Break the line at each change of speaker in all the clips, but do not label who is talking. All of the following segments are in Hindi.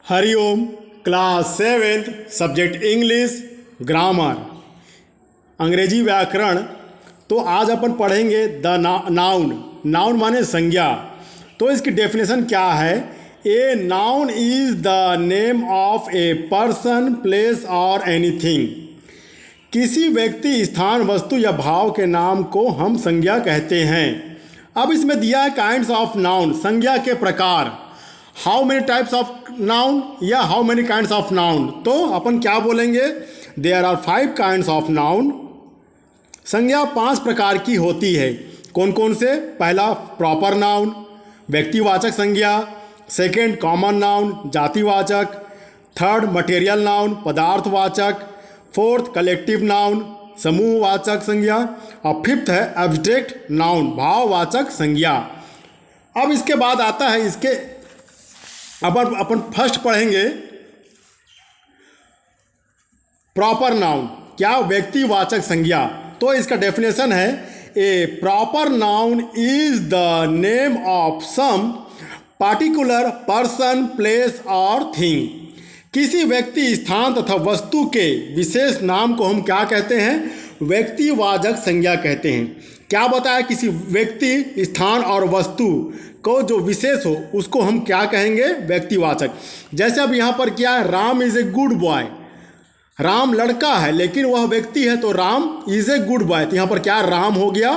Hariom. Class 7th subject English grammar अंग्रेजी व्याकरण। तो आज अपन पढ़ेंगे द नाउन। नाउन माने संज्ञा। तो इसकी डेफिनेशन क्या है? A noun is the name of a person, place और एनीथिंग। किसी व्यक्ति, स्थान, वस्तु या भाव के नाम को हम संज्ञा कहते हैं। अब इसमें दिया है काइंड्स ऑफ नाउन, संज्ञा के प्रकार। How many types of noun या how many kinds of noun. तो अपन क्या बोलेंगे? There are 5 kinds of noun. संज्ञा 5 प्रकार की होती है। कौन कौन से? पहला प्रॉपर नाउन, व्यक्तिवाचक संज्ञा। सेकेंड कॉमन नाउन, जातिवाचक। थर्ड मटेरियल नाउन, पदार्थवाचक। फोर्थ कलेक्टिव नाउन, समूहवाचक संज्ञा। और फिफ्थ है एब्स्ट्रैक्ट नाउन, भाववाचक संज्ञा। अब इसके बाद आता है इसके अपन फर्स्ट पढ़ेंगे प्रॉपर नाउन। क्या? व्यक्तिवाचक संज्ञा। तो इसका डेफिनेशन है a proper noun is the name of some particular person, place और थिंग। किसी व्यक्ति, स्थान तथा वस्तु के विशेष नाम को हम क्या कहते हैं? व्यक्तिवाचक संज्ञा कहते हैं। क्या बताया? किसी व्यक्ति, स्थान और वस्तु को जो विशेष हो उसको हम क्या कहेंगे? व्यक्तिवाचक। जैसे अब यहाँ पर क्या है? Ram is a good boy. Ram लड़का है लेकिन वह व्यक्ति है, तो Ram is a good boy. तो यहाँ पर क्या? राम हो गया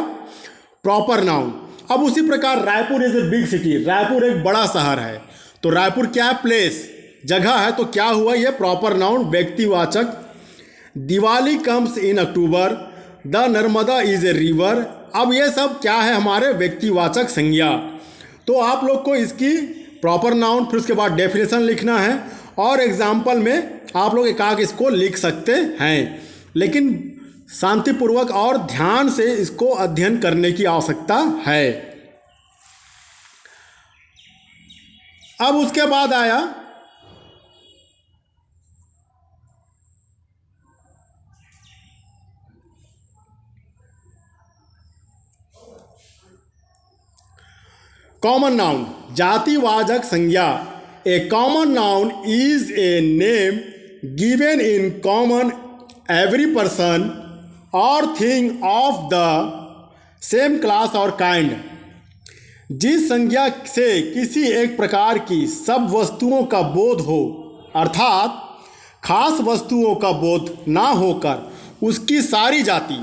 प्रॉपर नाउन। अब उसी प्रकार Raipur is a big city. Raipur एक बड़ा शहर है, तो रायपुर क्या है? प्लेस, जगह है। तो क्या हुआ? ये प्रॉपर नाउन, व्यक्तिवाचक। Diwali comes in October. The Narmada is a river. अब ये सब क्या है? हमारे व्यक्तिवाचक संज्ञा। तो आप लोग को इसकी प्रॉपर नाउन, फिर उसके बाद डेफिनेशन लिखना है और एग्जाम्पल में आप लोग एकाक इसको लिख सकते हैं, लेकिन शांतिपूर्वक और ध्यान से इसको अध्ययन करने की आवश्यकता है। अब उसके बाद आया कॉमन नाउन, जातिवाचक संज्ञा। A common noun is a name given in common every person और thing of the same class और काइंड। जिस संज्ञा से किसी एक प्रकार की सब वस्तुओं का बोध हो, अर्थात खास वस्तुओं का बोध ना होकर उसकी सारी जाति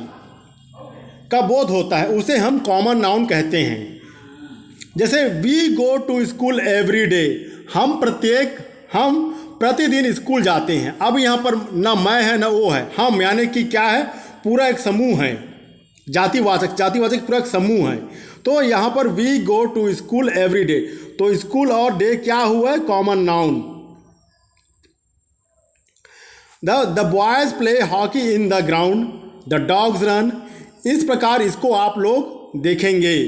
का बोध होता है, उसे हम कॉमन नाउन कहते हैं। जैसे we go to school every day. हम प्रतिदिन स्कूल जाते हैं। अब यहाँ पर ना मैं है ना वो है, हम यानी कि क्या है? पूरा एक समूह है। जातिवाचक पूरा एक समूह है। तो यहाँ पर we go to school every day, तो स्कूल और डे क्या हुआ है? Common noun. The boys play hockey in the ground. The dogs run. इस प्रकार इसको आप लोग देखेंगे।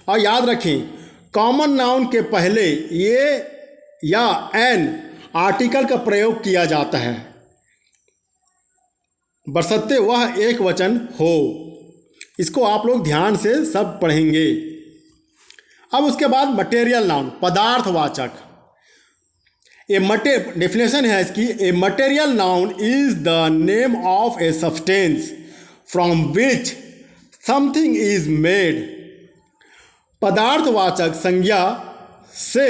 और याद रखें, कॉमन नाउन के पहले ये या एन आर्टिकल का प्रयोग किया जाता है, बशर्ते वह एक वचन हो। इसको आप लोग ध्यान से सब पढ़ेंगे। अब उसके बाद मटेरियल नाउन, पदार्थवाचक। डेफिनेशन है इसकी। A material noun is the name of a substance from which something is made. पदार्थवाचक संज्ञा से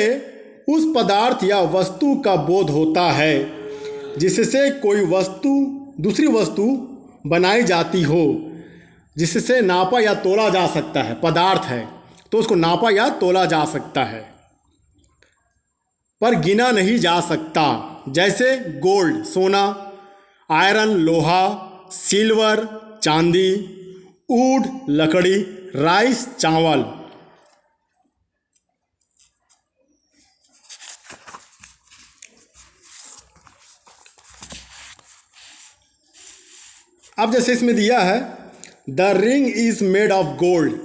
उस पदार्थ या वस्तु का बोध होता है जिससे कोई वस्तु, दूसरी वस्तु बनाई जाती हो, जिससे नापा या तोला जा सकता है। पदार्थ है तो उसको नापा या तोला जा सकता है, पर गिना नहीं जा सकता। जैसे गोल्ड, सोना। आयरन, लोहा। सिल्वर, चांदी। वुड, लकड़ी। राइस, चावल। अब जैसे इसमें दिया है the ring is made of gold.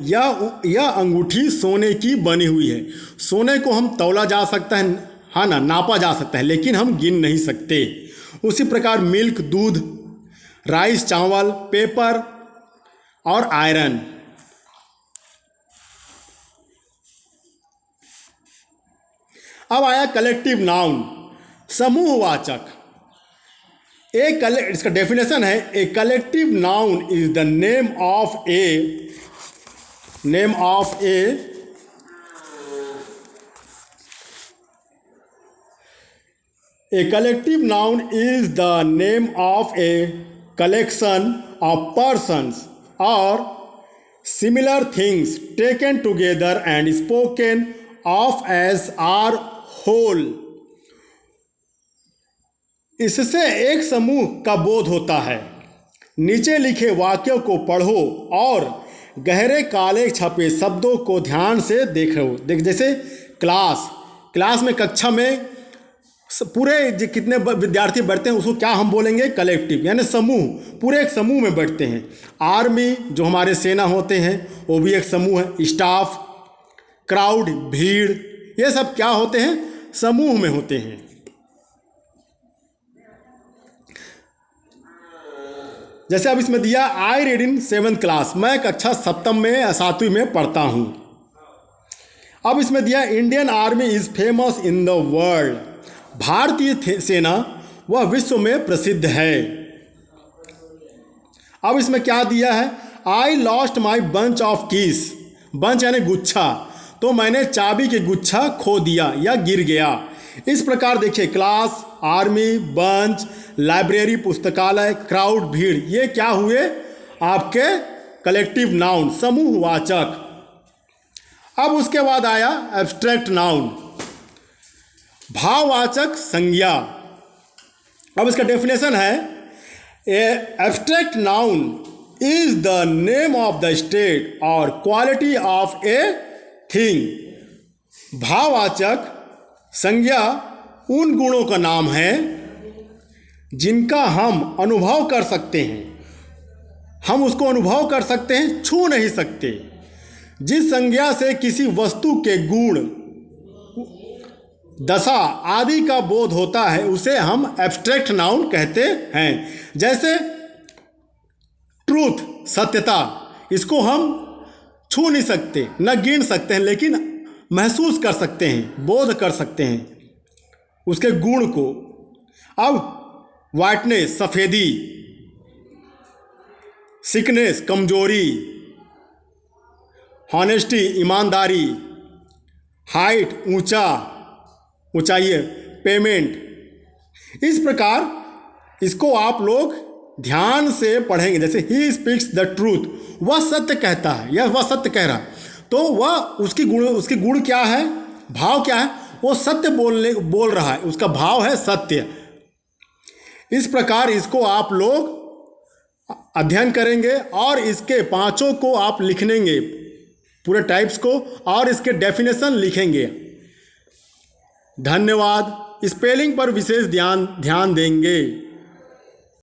यह अंगूठी सोने की बनी हुई है। सोने को हम तौला जा सकता है, हाँ ना, नापा जा सकता है, लेकिन हम गिन नहीं सकते। उसी प्रकार मिल्क, दूध। राइस, चावल। पेपर और आयरन। अब आया कलेक्टिव नाउन। समूहवाचक। इसका डेफिनेशन है a collective noun is the name of a collective noun is the name of a collection of persons or similar things taken together and spoken of as are whole। इससे एक समूह का बोध होता है। नीचे लिखे वाक्यों को पढ़ो और गहरे काले छपे शब्दों को ध्यान से देखो। जैसे क्लास में, कक्षा में पूरे कितने विद्यार्थी बैठते हैं उसको क्या हम बोलेंगे? कलेक्टिव, यानी समूह। पूरे एक समूह में बैठते हैं। आर्मी जो हमारे सेना होते हैं वो भी एक समूह है। स्टाफ, क्राउड, भीड़, ये सब क्या होते हैं? समूह में होते हैं। जैसे अब इसमें दिया I read in 7th class, मैं कक्षा 7वीं में पढ़ता हूँ। अब इसमें दिया Indian army is famous in the world, भारतीय सेना वह विश्व में प्रसिद्ध है। अब इसमें क्या दिया है? I lost my bunch of keys, bunch यानी गुच्छा, तो मैंने चाबी के गुच्छा खो दिया या गिर गया। इस प्रकार देखिए क्लास, आर्मी, बंच, लाइब्रेरी पुस्तकालय, क्राउड भीड़, ये क्या हुए? आपके कलेक्टिव नाउन, समूहवाचक। अब उसके बाद आया एब्स्ट्रैक्ट नाउन, भाववाचक संज्ञा। अब इसका डेफिनेशन है a abstract noun is the name of the state और क्वालिटी ऑफ ए थिंग। भाववाचक संज्ञा उन गुणों का नाम है जिनका हम अनुभव कर सकते हैं। हम उसको अनुभव कर सकते हैं, छू नहीं सकते। जिस संज्ञा से किसी वस्तु के गुण, दशा आदि का बोध होता है उसे हम एब्स्ट्रैक्ट नाउन कहते हैं। जैसे ट्रूथ, सत्यता, इसको हम छू नहीं सकते, न गिन सकते हैं, लेकिन महसूस कर सकते हैं, बोध कर सकते हैं उसके गुण को। अब वाइटनेस, सफ़ेदी, सिकनेस, कमजोरी, हॉनेस्टी, ईमानदारी, हाइट, ऊंचाई, पेमेंट। इस प्रकार इसको आप लोग ध्यान से पढ़ेंगे। जैसे ही स्पीक्स द ट्रूथ, वह सत्य कहता है या वह सत्य कह रहा है, तो वह उसके गुण क्या है, भाव क्या है? वो सत्य बोल रहा है, उसका भाव है सत्य। इस प्रकार इसको आप लोग अध्ययन करेंगे और इसके पांचों को आप लिखेंगे, पूरे टाइप्स को, और इसके डेफिनेशन लिखेंगे। धन्यवाद। स्पेलिंग पर विशेष ध्यान देंगे।